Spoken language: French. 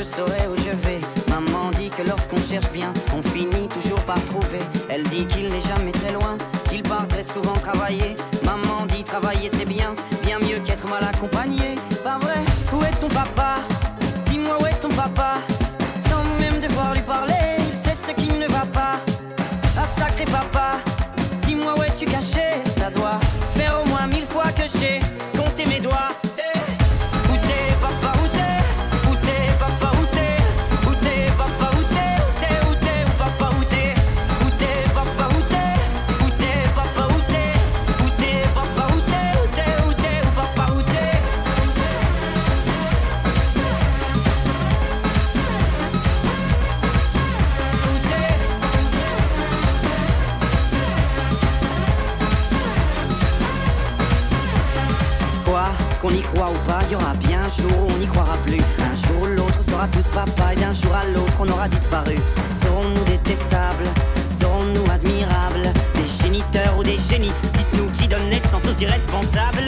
je saurai où je vais. Maman dit que lorsqu'on cherche bien, on finit toujours par trouver. Elle dit qu'il n'est jamais très loin, qu'il part très souvent travailler. Maman dit travailler c'est bien, bien mieux qu'être mal accompagné. Pas vrai, où est ton papa? Dis-moi où est ton papa? Sans même devoir lui parler, c'est ce qui ne va pas. Ah sacré papa, dis-moi où es-tu caché? Ça doit faire au moins 1000 fois que j'ai compté mes doigts. Où t'es papa, où t'es? Où t'es papa, où t'es? Où t'es papa, où t'es? Où t'es, où t'es, où papa, où t'es? Où t'es papa, où t'es? Où t'es papa, où t'es? Où t'es papa, où t'es? Où t'es, où t'es, où papa, où t'es? Quoi, qu'on y croit ou pas, y aura bien un jour où on n'y croira plus. Un jour ou l'autre, on sera tous papa et d'un jour à l'autre, on aura disparu. Serons-nous détestables? Serons-nous admirables? Des géniteurs ou des génies? Dites-nous qui donne naissance aux irresponsables?